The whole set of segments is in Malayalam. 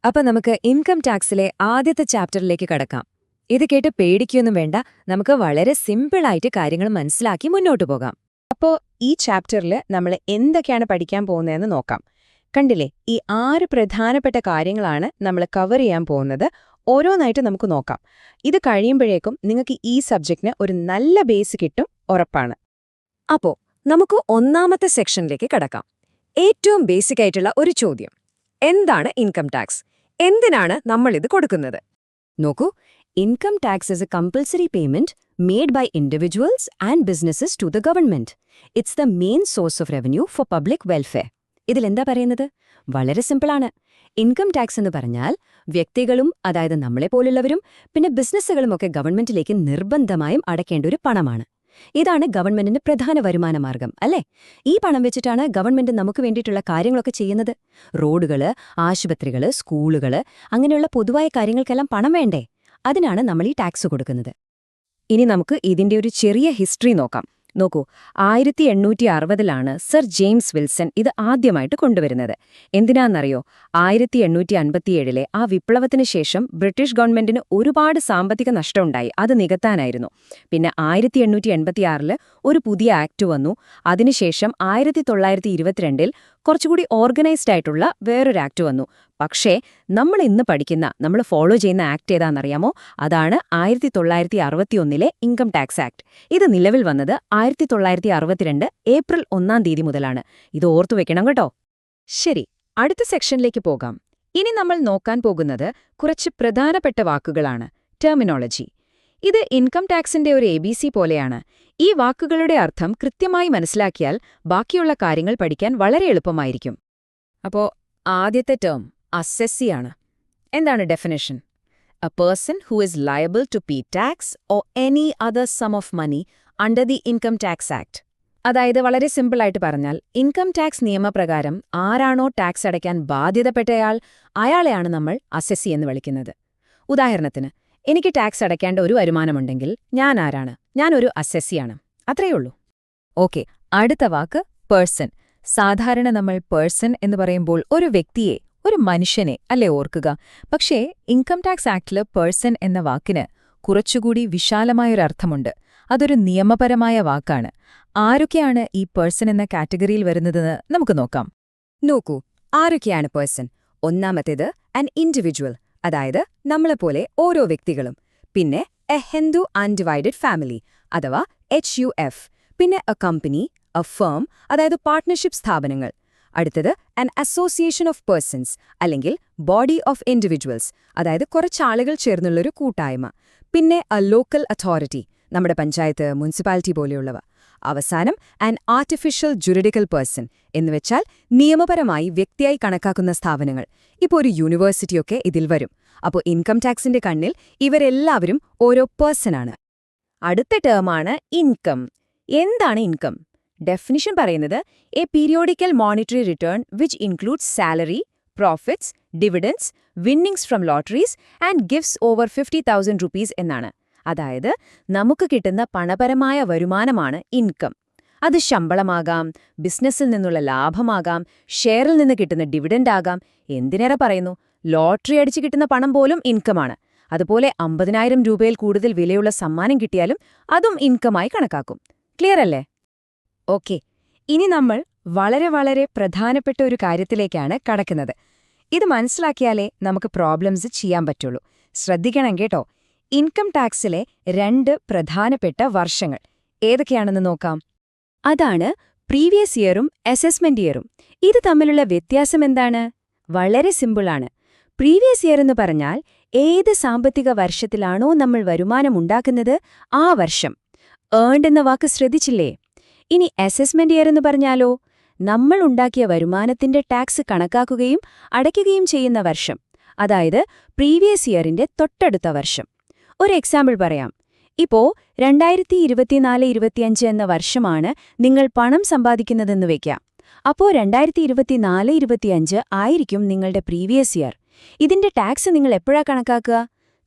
അപ്പൊ നമുക്ക് ഇൻകം ടാക്സിലെ ആദ്യത്തെ ചാപ്റ്ററിലേക്ക് കടക്കാം. ഇത് കേട്ട് പേടിക്കൊന്നും വേണ്ട, നമുക്ക് വളരെ സിമ്പിളായിട്ട് കാര്യങ്ങൾ മനസ്സിലാക്കി മുന്നോട്ടു പോകാം. അപ്പോൾ ഈ ചാപ്റ്ററിൽ നമ്മൾ എന്തൊക്കെയാണ് പഠിക്കാൻ പോകുന്നതെന്ന് നോക്കാം. കണ്ടില്ലേ, ഈ 6 പ്രധാനപ്പെട്ട കാര്യങ്ങളാണ് നമ്മൾ കവർ ചെയ്യാൻ പോകുന്നത്. ഓരോന്നായിട്ട് നമുക്ക് നോക്കാം. ഇത് കഴിയുമ്പോഴേക്കും നിങ്ങൾക്ക് ഈ സബ്ജക്റ്റിന് ഒരു നല്ല ബേസ് കിട്ടും, ഉറപ്പാണ്. അപ്പോ നമുക്ക് ഒന്നാമത്തെ സെക്ഷനിലേക്ക് കടക്കാം. ഏറ്റവും ബേസിക് ആയിട്ടുള്ള ഒരു ചോദ്യം: എന്താണ് ഇൻകം ടാക്സ്? എന്തിനാണ് നമ്മളിത് കൊടുക്കുന്നത്? നോക്കൂ, income tax is A compulsory payment made by individuals and businesses to the government. It's the main source of revenue for public welfare. ഇതിലെന്താ പറയുന്നത്? വളരെ സിമ്പിളാണ്. ഇൻകം ടാക്സ് എന്ന് പറഞ്ഞാൽ വ്യക്തികളും, അതായത് നമ്മളെപ്പോലുള്ളവരും, പിന്നെ ബിസിനസ്സുകളുമൊക്കെ ഗവൺമെന്റിലേക്ക് നിർബന്ധമായും അടയ്ക്കേണ്ട ഒരു പണമാണ്. ഇതാണ് ഗവൺമെന്റിന്റെ പ്രധാന വരുമാന മാർഗം, അല്ലേ? ഈ പണം വെച്ചിട്ടാണ് ഗവൺമെന്റ് നമുക്ക് വേണ്ടിയിട്ടുള്ള കാര്യങ്ങളൊക്കെ ചെയ്യുന്നത്. റോഡുകള്, ആശുപത്രികള്, സ്കൂളുകള്, അങ്ങനെയുള്ള പൊതുവായ കാര്യങ്ങൾക്കെല്ലാം പണം വേണ്ടേ? അതിനാണ് നമ്മൾ ഈ ടാക്സ് കൊടുക്കുന്നത്. ഇനി നമുക്ക് ഇതിന്റെ ഒരു ചെറിയ ഹിസ്റ്ററി നോക്കാം. നോക്കൂ, 1860-ലാണ് സർ ജെയിംസ് വിൽസൺ ഇത് ആദ്യമായിട്ട് കൊണ്ടുവരുന്നത്. എന്തിനാണെന്നറിയോ? 1857-ലെ ആ വിപ്ലവത്തിന് ശേഷം ബ്രിട്ടീഷ് ഗവൺമെന്റിന് ഒരുപാട് സാമ്പത്തിക നഷ്ടമുണ്ടായി. അത് നികത്താനായിരുന്നു. പിന്നെ 1886-ല് ഒരു പുതിയ ആക്ട് വന്നു. അതിനുശേഷം 1922-ൽ കുറച്ചുകൂടി ഓർഗനൈസ്ഡ് ആയിട്ടുള്ള വേറൊരു ആക്ട് വന്നു. പക്ഷേ നമ്മൾ ഫോളോ ചെയ്യുന്ന ആക്ട് ഏതാണെന്നറിയാമോ? അതാണ് 1961-ലെ ഇൻകം ടാക്സ് ആക്ട്. ഇത് നിലവിൽ വന്നത് 1962 ഏപ്രിൽ 1-ാം തീയതി മുതലാണ്. ഇത് ഓർത്തു വെക്കണം കേട്ടോ. ശരി, അടുത്ത സെക്ഷനിലേക്ക് പോകാം. ഇനി നമ്മൾ നോക്കാൻ പോകുന്നത് കുറച്ച് പ്രധാനപ്പെട്ട വാക്കുകളാണ്, ടെർമിനോളജി. ഇത് ഇൻകം ടാക്സിന്റെ ഒരു ABC പോലെയാണ്. ഈ വാക്കുകളുടെ അർത്ഥം കൃത്യമായി മനസ്സിലാക്കിയാൽ ബാക്കിയുള്ള കാര്യങ്ങൾ പഠിക്കാൻ വളരെ എളുപ്പമായിരിക്കും. അപ്പോ ആദ്യത്തെ ടേം അസെസ്സിയാണ്. എന്താണ് definition? A person who is liable to pay tax or any other sum of money under the income tax act. അതായത് വളരെ സിമ്പിളായിട്ട് പറഞ്ഞാൽ, ഇൻകം ടാക്സ് നിയമപ്രകാരം ആരാണോ ടാക്സ് അടയ്ക്കാൻ ബാധ്യതപ്പെട്ടയാൾ, അയാളെയാണ് നമ്മൾ അസെസ്സി എന്ന് വിളിക്കുന്നത്. ഉദാഹരണത്തിന്, എനിക്ക് ടാക്സ് അടയ്ക്കേണ്ട ഒരു വരുമാനമുണ്ടെങ്കിൽ ഞാൻ ആരാണ്? ഞാനൊരു അസെസ്സിയാണ്. അത്രയുള്ളൂ. ഓക്കെ, അടുത്ത വാക്ക് പേഴ്സൺ. സാധാരണ നമ്മൾ പേഴ്സൺ എന്ന് പറയുമ്പോൾ ഒരു വ്യക്തിയെ, ഒരു മനുഷ്യനെ അല്ലേ ഓർക്കുക? പക്ഷേ ഇൻകം ടാക്സ് ആക്ടില് പേഴ്സൺ എന്ന വാക്കിന് കുറച്ചുകൂടി വിശാലമായൊരർത്ഥമുണ്ട്. അതൊരു നിയമപരമായ വാക്കാണ്. ആരൊക്കെയാണ് ഈ പേഴ്സൺ എന്ന കാറ്റഗറിയിൽ വരുന്നതെന്ന് നമുക്ക് നോക്കാം. നോക്കൂ, ആരൊക്കെയാണ് പേഴ്സൺ? ഒന്നാമത്തേത് ആൻ ഇൻഡിവിജ്വൽ, അതായത് നമ്മളെപ്പോലെ ഓരോ വ്യക്തികളും. പിന്നെ എ ഹിന്ദു അൺഡിവൈഡഡ് ഫാമിലി, അഥവാ HUF. പിന്നെ എ കമ്പനി, എ ഫേം, അതായത് പാർട്ട്ണർഷിപ്പ് സ്ഥാപനങ്ങൾ. അടുത്തത് ആൻ അസോസിയേഷൻ ഓഫ് പേഴ്സൺസ്, അല്ലെങ്കിൽ ബോഡി ഓഫ് ഇൻഡിവിജ്വൽസ്, അതായത് കുറച്ചാളുകൾ ചേർന്നുള്ളൊരു കൂട്ടായ്മ. പിന്നെ എ ലോക്കൽ അതോറിറ്റി, നമ്മുടെ പഞ്ചായത്ത്, മുനിസിപ്പാലിറ്റി പോലെയുള്ളവ. അവസാനം ആൻ ആർട്ടിഫിഷ്യൽ ജുറിഡിക്കൽ പേഴ്സൺ, എന്നുവെച്ചാൽ നിയമപരമായി വ്യക്തിയായി കണക്കാക്കുന്ന സ്ഥാപനങ്ങൾ. ഇപ്പോൾ ഒരു യൂണിവേഴ്സിറ്റിയൊക്കെ ഇതിൽ വരും. അപ്പോൾ ഇൻകം ടാക്സിന്റെ കണ്ണിൽ ഇവരെല്ലാവരും ഓരോ പേഴ്സണാണ്. അടുത്ത ടേമാണ് ഇൻകം. എന്താണ് ഇൻകം? ഡെഫിനിഷൻ പറയുന്നത് a periodical monetary return which includes salary, profits, dividends, winnings from lotteries and gifts over 50,000 rupees എന്നാണ്. അതായത് നമുക്ക് കിട്ടുന്ന പണപരമായ വരുമാനമാണ് ഇൻകം. അത് ശമ്പളമാകാം, ബിസിനസ്സിൽ നിന്നുള്ള ലാഭമാകാം, ഷെയറിൽ നിന്ന് കിട്ടുന്ന ഡിവിഡൻഡ് ആകാം. എന്തിനേറെ പറയുന്നു, ലോട്ടറി അടിച്ച് കിട്ടുന്ന പണം പോലും ഇൻകമാണ്. അതുപോലെ 50,000 രൂപയിൽ കൂടുതൽ വിലയുള്ള സമ്മാനം കിട്ടിയാലും അതും ഇൻകമായി കണക്കാക്കും. ക്ലിയർ അല്ലേ? ഓക്കെ, ഇനി നമ്മൾ വളരെ വളരെ പ്രധാനപ്പെട്ട ഒരു കാര്യത്തിലേക്കാണ് കടക്കുന്നത്. ഇത് മനസ്സിലാക്കിയാലേ നമുക്ക് പ്രോബ്ലംസ് ചെയ്യാൻ പറ്റുള്ളൂ. ശ്രദ്ധിക്കണം കേട്ടോ. ഇൻകം ടാക്സിലെ 2 പ്രധാനപ്പെട്ട വർഷങ്ങൾ ഏതൊക്കെയാണെന്ന് നോക്കാം. അതാണ് പ്രീവിയസ് ഇയറും അസസ്മെന്റ് ഇയറും. ഇത് തമ്മിലുള്ള വ്യത്യാസം എന്താണ്? വളരെ സിമ്പിളാണ്. പ്രീവിയസ് ഇയർ എന്ന് പറഞ്ഞാൽ ഏത് സാമ്പത്തിക വർഷത്തിലാണോ നമ്മൾ വരുമാനമുണ്ടാക്കുന്നത് ആ വർഷം. ഏൺഡ് എന്ന വാക്ക് ശ്രദ്ധിച്ചില്ലേ? ഇനി അസസ്മെന്റ് ഇയർ എന്ന് പറഞ്ഞാലോ, നമ്മൾ ഉണ്ടാക്കിയ വരുമാനത്തിന്റെ ടാക്സ് കണക്കാക്കുകയും അടയ്ക്കുകയും ചെയ്യുന്ന വർഷം. അതായത് പ്രീവിയസ് ഇയറിന്റെ തൊട്ടടുത്ത വർഷം. ഒരു എക്സാമ്പിൾ പറയാം. ഇപ്പോ 2024-25 എന്ന വർഷമാണ് നിങ്ങൾ പണം സമ്പാദിക്കുന്നതെന്ന് വയ്ക്കാം. അപ്പോ 2024-25 ആയിരിക്കും നിങ്ങളുടെ പ്രീവിയസ് ഇയർ. ഇതിന്റെ ടാക്സ് നിങ്ങൾ എപ്പോഴാ കണക്കാക്കുക?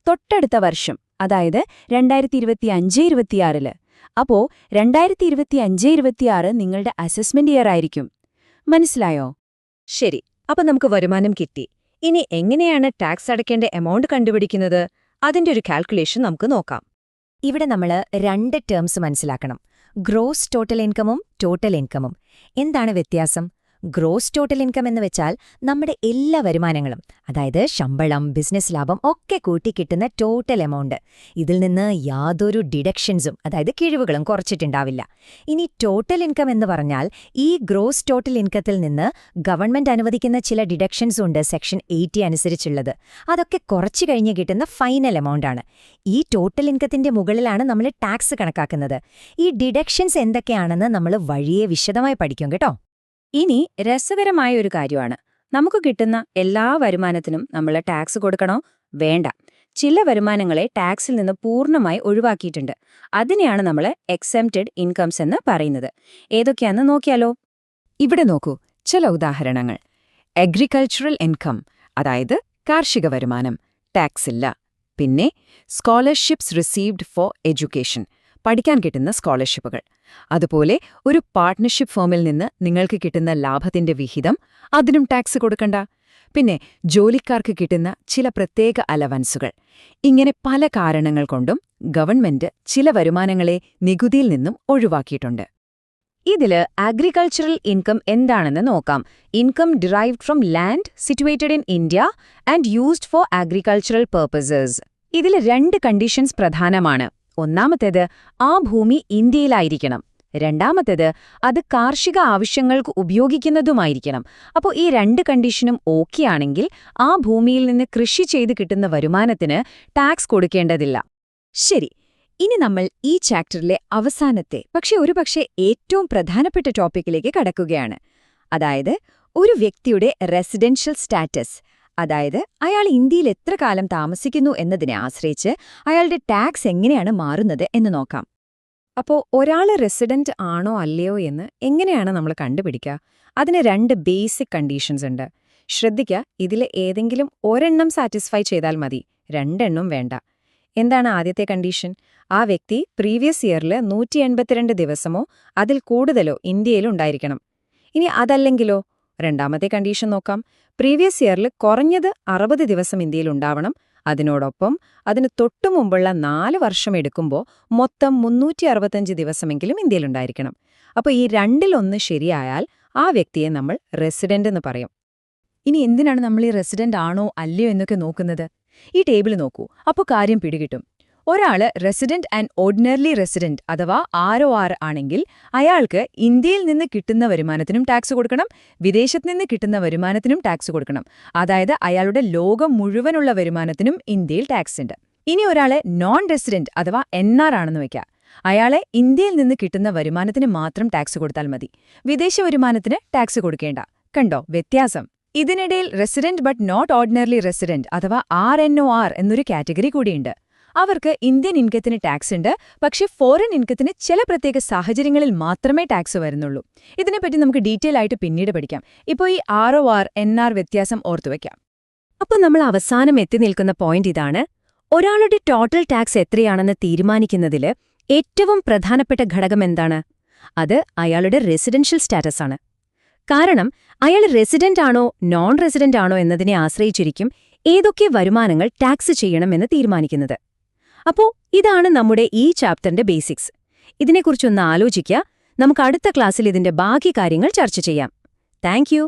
തൊട്ടടുത്ത വർഷം, അതായത് 2025-26. അപ്പോ 2025-26 നിങ്ങളുടെ അസസ്മെന്റ് ഇയർ ആയിരിക്കും. മനസ്സിലായോ? ശരി, അപ്പൊ നമുക്ക് വരുമാനം കിട്ടി. ഇനി എങ്ങനെയാണ് ടാക്സ് അടയ്ക്കേണ്ട എമൗണ്ട് കണ്ടുപിടിക്കുന്നത്? അതിന്റെ ഒരു കാൽക്കുലേഷൻ നമുക്ക് നോക്കാം. ഇവിടെ നമ്മൾ 2 ടേംസ് മനസ്സിലാക്കണം. ഗ്രോസ് ടോട്ടൽ ഇൻകമും ടോട്ടൽ ഇൻകമും. എന്താണ് വ്യത്യാസം? ഗ്രോസ് ടോട്ടൽ ഇൻകം എന്ന് വെച്ചാൽ നമ്മുടെ എല്ലാ വരുമാനങ്ങളും, അതായത് ശമ്പളം, ബിസിനസ് ലാഭം ഒക്കെ കൂട്ടി കിട്ടുന്ന ടോട്ടൽ എമൗണ്ട്. ഇതിൽ നിന്ന് യാതൊരു ഡിഡക്ഷൻസും, അതായത് കിഴിവുകളും കുറച്ചിട്ടുണ്ടാവില്ല. ഇനി ടോട്ടൽ ഇൻകം എന്ന് പറഞ്ഞാൽ ഈ ഗ്രോസ് ടോട്ടൽ ഇൻകത്തിൽ നിന്ന് ഗവൺമെന്റ് അനുവദിക്കുന്ന ചില ഡിഡക്ഷൻസ് ഉണ്ട് സെക്ഷൻ 80 അനുസരിച്ചുള്ളത്. അതൊക്കെ കുറച്ചു കഴിഞ്ഞ് കിട്ടുന്ന ഫൈനൽ എമൗണ്ടാണ്. ഈ ടോട്ടൽ ഇൻകത്തിന്റെ മുകളിലാണ് നമ്മൾ ടാക്സ് കണക്കാക്കുന്നത്. ഈ ഡിഡക്ഷൻസ് എന്തൊക്കെയാണെന്ന് നമ്മൾ വഴിയെ വിശദമായി പഠിക്കും കേട്ടോ. ഇനി രസകരമായ ഒരു കാര്യമാണ്, നമുക്ക് കിട്ടുന്ന എല്ലാ വരുമാനത്തിനും നമ്മൾ ടാക്സ് കൊടുക്കണോ? വേണ്ട. ചില വരുമാനങ്ങളെ ടാക്സിൽ നിന്ന് പൂർണ്ണമായി ഒഴിവാക്കിയിട്ടുണ്ട്. അതിനെയാണ് നമ്മൾ എക്സെംപ്റ്റഡ് ഇൻകംസ് എന്ന് പറയുന്നത്. ഏതൊക്കെയാണെന്ന് നോക്കിയാലോ? ഇവിടെ നോക്കൂ ചില ഉദാഹരണങ്ങൾ. അഗ്രികൾച്ചറൽ ഇൻകം, അതായത് കാർഷിക വരുമാനം, ടാക്സ് ഇല്ല. പിന്നെ സ്കോളർഷിപ്സ് റിസീവ്ഡ് ഫോർ എഡ്യൂക്കേഷൻ, പഠിക്കാൻ കിട്ടുന്ന സ്കോളർഷിപ്പുകൾ. അതുപോലെ ഒരു പാർട്ട്ണർഷിപ്പ് ഫേമിൽ നിന്ന് നിങ്ങൾക്ക് കിട്ടുന്ന ലാഭത്തിന്റെ വിഹിതം, അതിനും ടാക്സ് കൊടുക്കണ്ട. പിന്നെ ജോലിക്കാർക്ക് കിട്ടുന്ന ചില പ്രത്യേക അലവൻസുകൾ. ഇങ്ങനെ പല കാരണങ്ങൾ കൊണ്ടും ഗവൺമെന്റ് ചില വരുമാനങ്ങളെ നികുതിയിൽ നിന്നും ഒഴിവാക്കിയിട്ടുണ്ട്. ഇതില് അഗ്രികൾച്ചറൽ ഇൻകം എന്താണെന്ന് നോക്കാം. Income derived from land situated in India and used for agricultural purposes. ഇതിൽ 2 കണ്ടീഷൻസ് പ്രധാനമാണ്. ഒന്നാമത്തേത്, ആ ഭൂമി ഇന്ത്യയിലായിരിക്കണം. രണ്ടാമത്തേത്, അത് കാർഷിക ആവശ്യങ്ങൾക്ക് ഉപയോഗിക്കുന്നതുമായിരിക്കണം. അപ്പോൾ ഈ 2 കണ്ടീഷനും ഓക്കെയാണെങ്കിൽ ആ ഭൂമിയിൽ നിന്ന് കൃഷി ചെയ്ത് കിട്ടുന്ന വരുമാനത്തിന് ടാക്സ് കൊടുക്കേണ്ടതില്ല. ശരി, ഇനി നമ്മൾ ഈ ചാപ്റ്ററിലെ അവസാനത്തെ ഒരുപക്ഷെ ഏറ്റവും പ്രധാനപ്പെട്ട ടോപ്പിക്കിലേക്ക് കടക്കുകയാണ്. അതായത് ഒരു വ്യക്തിയുടെ റെസിഡൻഷ്യൽ സ്റ്റാറ്റസ്, അതായത് അയാൾ ഇന്ത്യയിൽ എത്ര കാലം താമസിക്കുന്നു എന്നതിനെ ആശ്രയിച്ച് അയാളുടെ ടാക്സ് എങ്ങനെയാണ് മാറുന്നത് എന്ന് നോക്കാം. അപ്പോൾ ഒരാൾ റെസിഡന്റ് ആണോ അല്ലയോ എന്ന് എങ്ങനെയാണ് നമ്മൾ കണ്ടുപിടിക്കുക? അതിന് 2 ബേസിക് കണ്ടീഷൻസ് ഉണ്ട്. ശ്രദ്ധിക്കുക, ഇതിലെ ഏതെങ്കിലും ഒരെണ്ണം സാറ്റിസ്ഫൈ ചെയ്താൽ മതി, 2 എണ്ണം വേണ്ട. എന്താണ് ആദ്യത്തെ കണ്ടീഷൻ? ആ വ്യക്തി പ്രീവിയസ് ഇയറിൽ 182 ദിവസമോ അതിൽ കൂടുതലോ ഇന്ത്യയിലുണ്ടായിരിക്കണം. ഇനി അതല്ലെങ്കിലോ? രണ്ടാമത്തെ കണ്ടീഷൻ നോക്കാം. പ്രീവിയസ് ഇയറിൽ കുറഞ്ഞത് 60 ദിവസം ഇന്ത്യയിലുണ്ടാവണം. അതിനോടൊപ്പം അതിന് തൊട്ടുമുമ്പുള്ള 4 വർഷം എടുക്കുമ്പോൾ മൊത്തം 365 ദിവസമെങ്കിലും ഇന്ത്യയിലുണ്ടായിരിക്കണം. അപ്പോൾ ഈ 2-ൽ-1 ശരിയായാൽ ആ വ്യക്തിയെ നമ്മൾ റെസിഡന്റ് എന്ന് പറയും. ഇനി എന്തിനാണ് നമ്മൾ ഈ റെസിഡന്റ് ആണോ അല്ലയോ എന്നൊക്കെ നോക്കുന്നത്? ഈ ടേബിൾ നോക്കൂ, അപ്പോൾ കാര്യം പിടികിട്ടും. ഒരാള് റെസിഡന്റ് ആൻഡ് ഓർഡിനറി റെസിഡന്റ് അഥവാ ROR ആണെങ്കിൽ അയാൾക്ക് ഇന്ത്യയിൽ നിന്ന് കിട്ടുന്ന വരുമാനത്തിനും ടാക്സ് കൊടുക്കണം, വിദേശത്ത് നിന്ന് കിട്ടുന്ന വരുമാനത്തിനും ടാക്സ് കൊടുക്കണം. അതായത് അയാളുടെ ലോകം മുഴുവനുള്ള വരുമാനത്തിനും ഇന്ത്യയിൽ ടാക്സ് ഉണ്ട്. ഇനി ഒരാളെ നോൺ റെസിഡന്റ് അഥവാ NR ആണെന്ന് വയ്ക്കാം. അയാളെ ഇന്ത്യയിൽ നിന്ന് കിട്ടുന്ന വരുമാനത്തിന് മാത്രം ടാക്സ് കൊടുത്താൽ മതി, വിദേശ വരുമാനത്തിന് ടാക്സ് കൊടുക്കേണ്ട. കണ്ടോ വ്യത്യാസം? ഇതിനിടയിൽ resident but not ordinary resident അഥവാ RNOR എന്നൊരു കാറ്റഗറി കൂടിയുണ്ട്. അവർക്ക് ഇന്ത്യൻ ഇൻകത്തിന് ടാക്സ് ഉണ്ട്, പക്ഷേ ഫോറിൻ ഇൻകത്തിന് ചില പ്രത്യേക സാഹചര്യങ്ങളിൽ മാത്രമേ ടാക്സ് വരുന്നുള്ളൂ. ഇതിനെപ്പറ്റി നമുക്ക് ഡീറ്റെയിൽ ആയിട്ട് പിന്നീട് പഠിക്കാം. ഇപ്പോൾ ഈ ROR NR വ്യത്യാസം ഓർത്തുവയ്ക്കാം. അപ്പോൾ നമ്മൾ അവസാനം എത്തി നിൽക്കുന്ന പോയിന്റ് ഇതാണ്. ഒരാളുടെ ടോട്ടൽ ടാക്സ് എത്രയാണെന്ന് തീരുമാനിക്കുന്നതിൽ ഏറ്റവും പ്രധാനപ്പെട്ട ഘടകം എന്താണ്? അത് അയാളുടെ റെസിഡൻഷ്യൽ സ്റ്റാറ്റസ് ആണ്. കാരണം അയാൾ റെസിഡന്റ് ആണോ നോൺ റെസിഡന്റ് ആണോ എന്നതിനെ ആശ്രയിച്ചിരിക്കും ഏതൊക്കെ വരുമാനങ്ങൾ ടാക്സ് ചെയ്യണമെന്ന് തീരുമാനിക്കുന്നത്. അപ്പോൾ ഇതാണ് നമ്മുടെ ഈ ചാപ്റ്ററിന്റെ ബേസിക്സ്. ഇതിനെക്കുറിച്ചൊന്ന് ആലോചിക്കുക. നമുക്ക് അടുത്ത ക്ലാസ്സിൽ ഇതിന്റെ ബാക്കി കാര്യങ്ങൾ ചർച്ച ചെയ്യാം. Thank you.